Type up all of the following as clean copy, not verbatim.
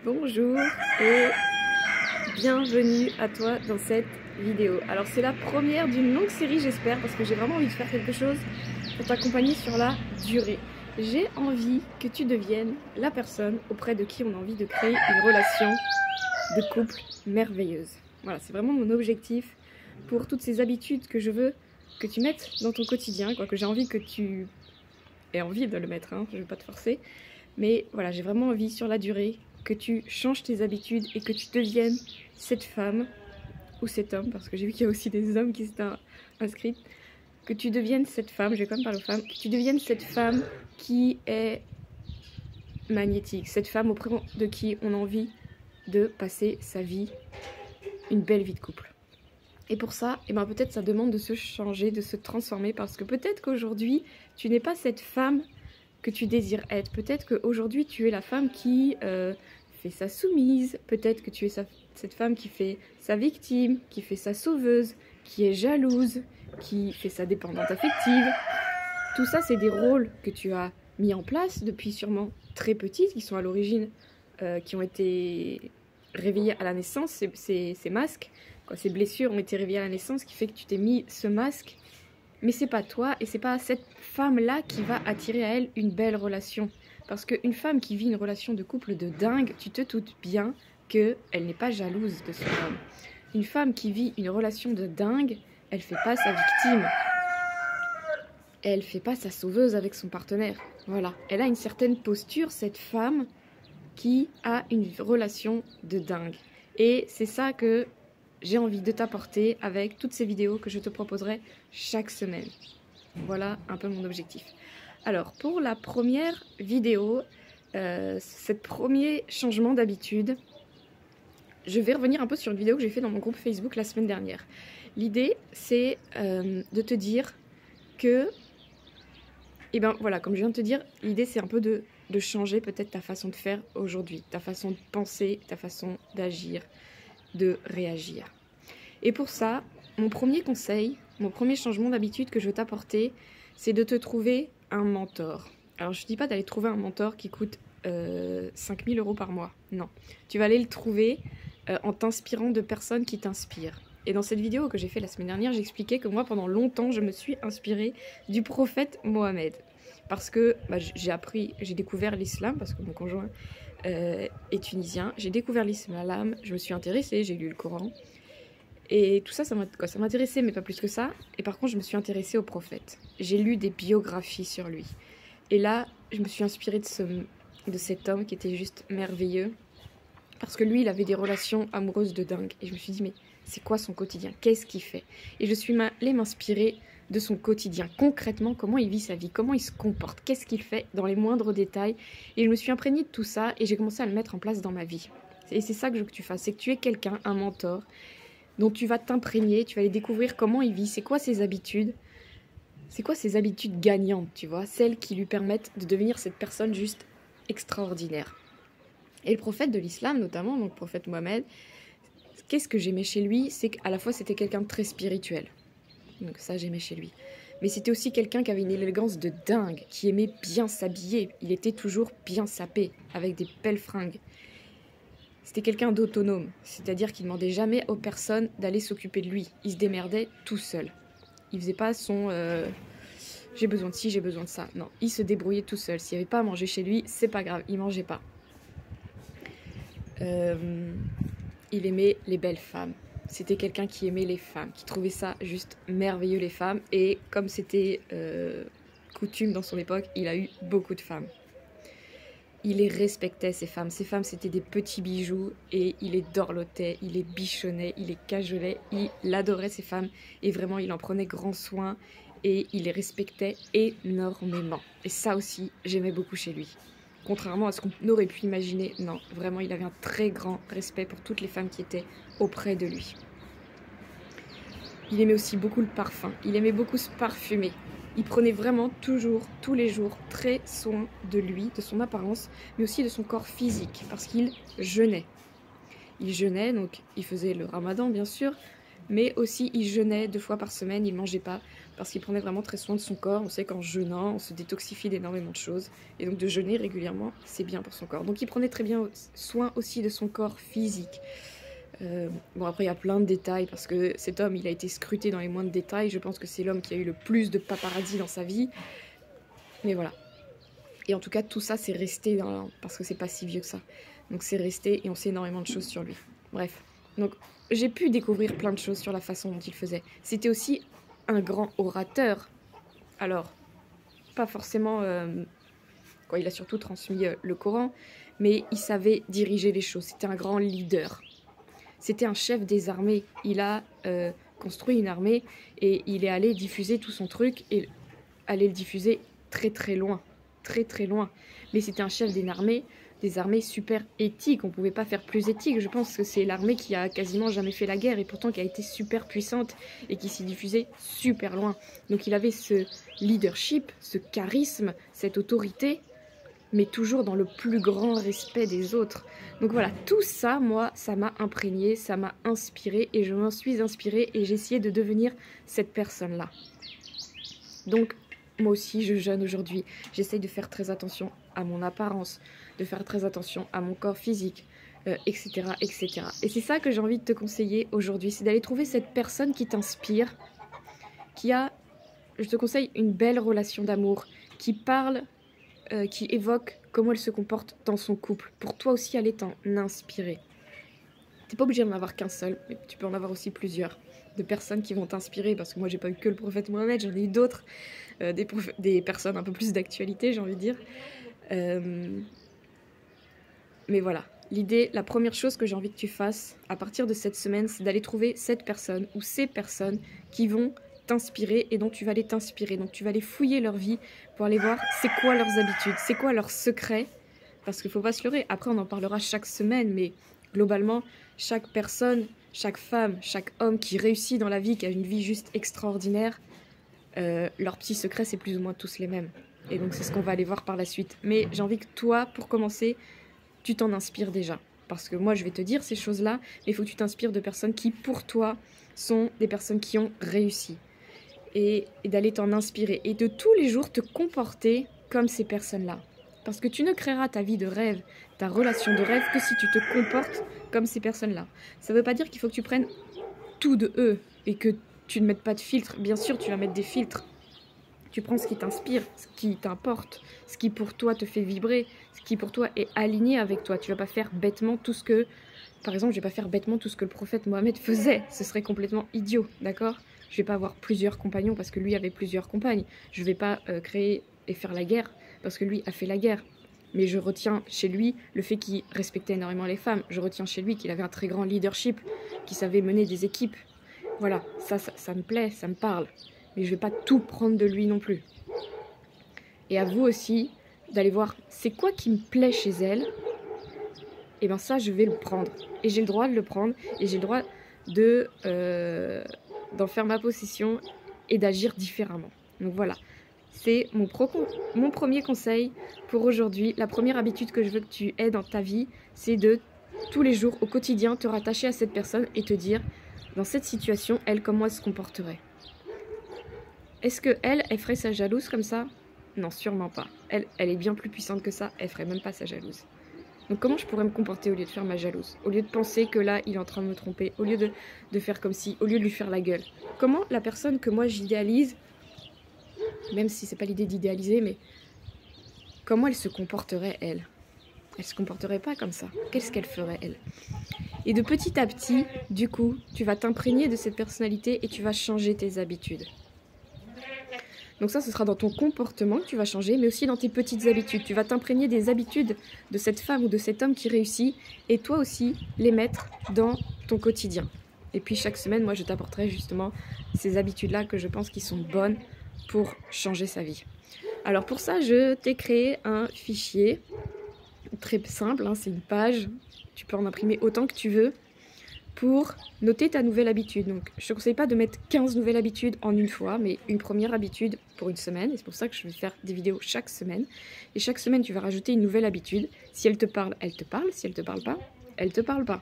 Bonjour et bienvenue à toi dans cette vidéo. Alors c'est la première d'une longue série j'espère parce que j'ai vraiment envie de faire quelque chose pour t'accompagner sur la durée. J'ai envie que tu deviennes la personne auprès de qui on a envie de créer une relation de couple merveilleuse. Voilà, c'est vraiment mon objectif pour toutes ces habitudes que je veux que tu mettes dans ton quotidien, quoi, que j'ai envie que tu aies envie de le mettre, hein, je ne vais pas te forcer. Mais voilà, j'ai vraiment envie sur la durée que tu changes tes habitudes et que tu deviennes cette femme, ou cet homme, parce que j'ai vu qu'il y a aussi des hommes qui s'étaient inscrits, que tu deviennes cette femme, je vais quand même parler aux femmes, que tu deviennes cette femme qui est magnétique, cette femme auprès de qui on a envie de passer sa vie, une belle vie de couple. Et pour ça, eh ben, peut-être ça demande de se changer, de se transformer, parce que peut-être qu'aujourd'hui, tu n'es pas cette femme que tu désires être. Peut-être qu'aujourd'hui, tu es la femme qui fait sa soumise. Peut-être que tu es cette femme qui fait sa victime, qui fait sa sauveuse, qui est jalouse, qui fait sa dépendante affective. Tout ça, c'est des rôles que tu as mis en place depuis sûrement très petite, qui sont à l'origine, qui ont été réveillés à la naissance, ces masques. Quoi, ces blessures ont été réveillées à la naissance, ce qui fait que tu t'es mis ce masque. Mais c'est pas toi et c'est pas cette femme-là qui va attirer à elle une belle relation. Parce qu'une femme qui vit une relation de couple de dingue, tu te doutes bien qu'elle n'est pas jalouse de son homme. Une femme qui vit une relation de dingue, elle fait pas sa victime. Elle fait pas sa sauveuse avec son partenaire. Voilà. Elle a une certaine posture, cette femme qui a une relation de dingue. Et c'est ça que j'ai envie de t'apporter avec toutes ces vidéos que je te proposerai chaque semaine. Voilà un peu mon objectif. Alors, pour la première vidéo, ce premier changement d'habitude, je vais revenir un peu sur une vidéo que j'ai fait dans mon groupe Facebook la semaine dernière. L'idée, c'est de te dire que, et ben voilà, comme je viens de te dire, l'idée c'est un peu de changer peut-être ta façon de faire aujourd'hui, ta façon de penser, ta façon d'agir, de réagir. Et pour ça, mon premier conseil, mon premier changement d'habitude que je veux t'apporter, c'est de te trouver un mentor. Alors je ne dis pas d'aller trouver un mentor qui coûte 5 000 € par mois, non. Tu vas aller le trouver en t'inspirant de personnes qui t'inspirent. Et dans cette vidéo que j'ai fait la semaine dernière, j'expliquais que moi pendant longtemps je me suis inspirée du prophète Mohammed. Parce que j'ai découvert l'islam, parce que mon conjoint est tunisien, j'ai découvert l'islam, je me suis intéressée, j'ai lu le Coran. Et tout ça, ça m'intéressait, mais pas plus que ça. Et par contre, je me suis intéressée au prophète. J'ai lu des biographies sur lui. Et là, je me suis inspirée de cet homme qui était juste merveilleux. Parce que lui, il avait des relations amoureuses de dingue. Et je me suis dit, mais c'est quoi son quotidien? Qu'est-ce qu'il fait? Et je suis allée m'inspirer de son quotidien. Concrètement, comment il vit sa vie? Comment il se comporte? Qu'est-ce qu'il fait dans les moindres détails? Et je me suis imprégnée de tout ça et j'ai commencé à le mettre en place dans ma vie. Et c'est ça que je veux que tu fasses. C'est que tu es quelqu'un, un mentor, dont tu vas t'imprégner, tu vas aller découvrir comment il vit, c'est quoi ses habitudes gagnantes, tu vois, celles qui lui permettent de devenir cette personne juste extraordinaire. Et le prophète de l'islam notamment, donc le prophète Mohammed, qu'est-ce que j'aimais chez lui? C'est qu'à la fois c'était quelqu'un de très spirituel, donc ça j'aimais chez lui, mais c'était aussi quelqu'un qui avait une élégance de dingue, qui aimait bien s'habiller, il était toujours bien sapé, avec des belles fringues. C'était quelqu'un d'autonome, c'est-à-dire qu'il ne demandait jamais aux personnes d'aller s'occuper de lui. Il se démerdait tout seul. Il faisait pas son j'ai besoin de ci, j'ai besoin de ça. Non, il se débrouillait tout seul. S'il n'y avait pas à manger chez lui, c'est pas grave, il mangeait pas. Il aimait les belles femmes. C'était quelqu'un qui aimait les femmes, qui trouvait ça juste merveilleux les femmes. Et comme c'était coutume dans son époque, il a eu beaucoup de femmes. Il les respectait, ces femmes. Ces femmes, c'était des petits bijoux et il les dorlotait, il les bichonnait, il les cajolait. Il adorait ces femmes et vraiment, il en prenait grand soin et il les respectait énormément. Et ça aussi, j'aimais beaucoup chez lui. Contrairement à ce qu'on aurait pu imaginer, non, vraiment, il avait un très grand respect pour toutes les femmes qui étaient auprès de lui. Il aimait aussi beaucoup le parfum. Il aimait beaucoup se parfumer. Il prenait vraiment toujours, tous les jours, très soin de lui, de son apparence, mais aussi de son corps physique, parce qu'il jeûnait. Il jeûnait, donc il faisait le ramadan bien sûr, mais aussi il jeûnait 2 fois par semaine, il ne mangeait pas, parce qu'il prenait vraiment très soin de son corps. On sait qu'en jeûnant, on se détoxifie d'énormément de choses. Et donc de jeûner régulièrement, c'est bien pour son corps. Donc il prenait très bien soin aussi de son corps physique. Bon, après il y a plein de détails, parce que cet homme, il a été scruté dans les moindres détails. Je pense que c'est l'homme qui a eu le plus de paparazzi dans sa vie. Mais voilà. Et en tout cas, tout ça, c'est resté, parce que c'est pas si vieux que ça. Donc c'est resté, et on sait énormément de choses sur lui. Bref. Donc j'ai pu découvrir plein de choses sur la façon dont il faisait. C'était aussi un grand orateur. Alors, pas forcément... il a surtout transmis le Coran, mais il savait diriger les choses. C'était un grand leader. C'était un chef des armées. Il a construit une armée et il est allé diffuser tout son truc et aller le diffuser très très loin. Très très loin. Mais c'était un chef des armées super éthiques. On ne pouvait pas faire plus éthique. Je pense que c'est l'armée qui a quasiment jamais fait la guerre et pourtant qui a été super puissante et qui s'est diffusée super loin. Donc il avait ce leadership, ce charisme, cette autorité, mais toujours dans le plus grand respect des autres. Donc voilà, tout ça, moi, ça m'a imprégné, ça m'a inspiré et je m'en suis inspirée et j'ai essayé de devenir cette personne-là. Donc, moi aussi, je jeûne aujourd'hui. J'essaye de faire très attention à mon apparence, de faire très attention à mon corps physique, etc., etc. Et c'est ça que j'ai envie de te conseiller aujourd'hui, c'est d'aller trouver cette personne qui t'inspire, qui a, je te conseille, une belle relation d'amour, qui parle, qui évoque comment elle se comporte dans son couple, pour toi aussi aller t'en inspirer. T'es pas obligé d'en avoir qu'un seul, mais tu peux en avoir aussi plusieurs, de personnes qui vont t'inspirer, parce que moi j'ai pas eu que le prophète Mohammed, j'en ai eu d'autres, des personnes un peu plus d'actualité, j'ai envie de dire. Mais voilà, l'idée, la première chose que j'ai envie que tu fasses à partir de cette semaine, c'est d'aller trouver cette personne ou ces personnes qui vont t'inspirer et dont tu vas aller t'inspirer. Donc tu vas aller fouiller leur vie pour aller voir c'est quoi leurs habitudes, c'est quoi leurs secrets. Parce qu'il ne faut pas se leurrer, après on en parlera chaque semaine, mais globalement, chaque personne, chaque femme, chaque homme qui réussit dans la vie, qui a une vie juste extraordinaire, leurs petits secrets, c'est plus ou moins tous les mêmes. Et donc c'est ce qu'on va aller voir par la suite. Mais j'ai envie que toi, pour commencer, tu t'en inspires déjà. Parce que moi, je vais te dire ces choses-là, mais il faut que tu t'inspires de personnes qui, pour toi, sont des personnes qui ont réussi. Et d'aller t'en inspirer. Et de tous les jours te comporter comme ces personnes-là. Parce que tu ne créeras ta vie de rêve, ta relation de rêve, que si tu te comportes comme ces personnes-là. Ça ne veut pas dire qu'il faut que tu prennes tout de eux et que tu ne mettes pas de filtre. Bien sûr, tu vas mettre des filtres. Tu prends ce qui t'inspire, ce qui t'importe, ce qui pour toi te fait vibrer, ce qui pour toi est aligné avec toi. Tu vas pas faire bêtement tout ce que... Par exemple, je vais pas faire bêtement tout ce que le prophète Mohammed faisait. Ce serait complètement idiot, d'accord? Je vais pas avoir plusieurs compagnons parce que lui avait plusieurs compagnes. Je vais pas créer et faire la guerre parce que lui a fait la guerre. Mais je retiens chez lui le fait qu'il respectait énormément les femmes. Je retiens chez lui qu'il avait un très grand leadership, qu'il savait mener des équipes. Voilà, ça me plaît, ça me parle. Mais je ne vais pas tout prendre de lui non plus. Et à vous aussi d'aller voir c'est quoi qui me plaît chez elle. Et bien ça, je vais le prendre. Et j'ai le droit de le prendre. Et j'ai le droit d'en faire ma possession et d'agir différemment. Donc voilà, c'est mon premier conseil pour aujourd'hui. La première habitude que je veux que tu aies dans ta vie, c'est de tous les jours, au quotidien, te rattacher à cette personne et te dire, dans cette situation, elle, comment elle se comporterait? Est-ce qu'elle ferait sa jalouse comme ça? Non, sûrement pas. Elle est bien plus puissante que ça, elle ferait même pas sa jalouse. Donc comment je pourrais me comporter au lieu de faire ma jalouse? Au lieu de penser que là, il est en train de me tromper, au lieu de faire comme si, au lieu de lui faire la gueule. Comment la personne que moi j'idéalise, même si c'est pas l'idée d'idéaliser, mais comment elle se comporterait, elle? Elle se comporterait pas comme ça. Qu'est-ce qu'elle ferait, elle? Et de petit à petit, du coup, tu vas t'imprégner de cette personnalité et tu vas changer tes habitudes. Donc ça, ce sera dans ton comportement que tu vas changer, mais aussi dans tes petites habitudes. Tu vas t'imprégner des habitudes de cette femme ou de cet homme qui réussit, et toi aussi, les mettre dans ton quotidien. Et puis chaque semaine, moi, je t'apporterai justement ces habitudes-là que je pense qui sont bonnes pour changer sa vie. Alors pour ça, je t'ai créé un fichier très simple, hein, c'est une page. Tu peux en imprimer autant que tu veux pour noter ta nouvelle habitude. Donc, je ne te conseille pas de mettre 15 nouvelles habitudes en une fois, mais une première habitude pour une semaine. Et c'est pour ça que je vais faire des vidéos chaque semaine. Et chaque semaine, tu vas rajouter une nouvelle habitude. Si elle te parle, elle te parle. Si elle ne te parle pas, elle ne te parle pas.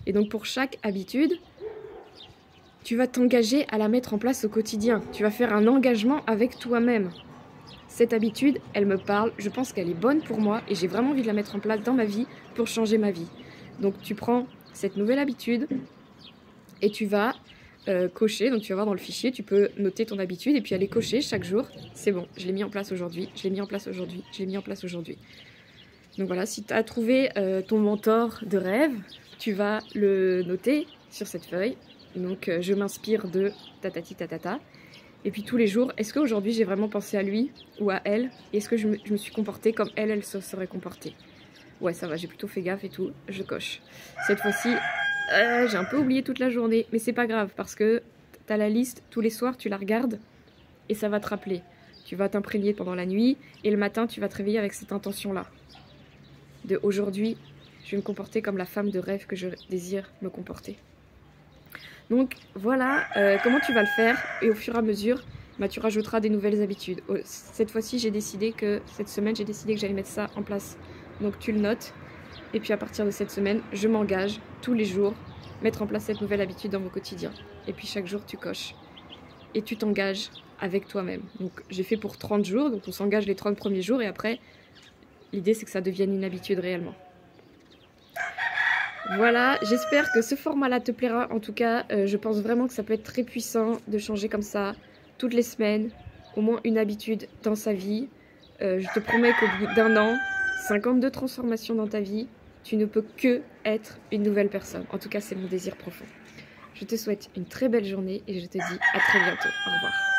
Et donc, pour chaque habitude, tu vas t'engager à la mettre en place au quotidien. Tu vas faire un engagement avec toi-même. Cette habitude, elle me parle, je pense qu'elle est bonne pour moi et j'ai vraiment envie de la mettre en place dans ma vie pour changer ma vie. Donc tu prends cette nouvelle habitude et tu vas cocher, donc tu vas voir dans le fichier, tu peux noter ton habitude et puis aller cocher chaque jour. C'est bon, je l'ai mis en place aujourd'hui, je l'ai mis en place aujourd'hui, je l'ai mis en place aujourd'hui. Donc voilà, si tu as trouvé ton mentor de rêve, tu vas le noter sur cette feuille. Donc je m'inspire de tatati tatata. Et puis tous les jours, est-ce qu'aujourd'hui j'ai vraiment pensé à lui ou à elle? Est-ce que je me suis comportée comme elle se serait comportée? Ouais, ça va, j'ai plutôt fait gaffe et tout, je coche. Cette fois-ci, j'ai un peu oublié toute la journée, mais c'est pas grave parce que tu as la liste, tous les soirs tu la regardes et ça va te rappeler. Tu vas t'imprégner pendant la nuit et le matin tu vas te réveiller avec cette intention-là. De aujourd'hui, je vais me comporter comme la femme de rêve que je désire me comporter. Donc voilà comment tu vas le faire et au fur et à mesure, bah, tu rajouteras des nouvelles habitudes. Cette fois-ci, cette semaine, j'ai décidé que j'allais mettre ça en place. Donc tu le notes et puis à partir de cette semaine, je m'engage tous les jours mettre en place cette nouvelle habitude dans mon quotidien. Et puis chaque jour, tu coches et tu t'engages avec toi-même. Donc j'ai fait pour 30 jours, donc on s'engage les 30 premiers jours et après, l'idée c'est que ça devienne une habitude réellement. Voilà, j'espère que ce format-là te plaira. En tout cas, je pense vraiment que ça peut être très puissant de changer comme ça toutes les semaines, au moins une habitude dans sa vie. Je te promets qu'au bout d'un an, 52 transformations dans ta vie, tu ne peux que être une nouvelle personne. En tout cas, c'est mon désir profond. Je te souhaite une très belle journée et je te dis à très bientôt. Au revoir.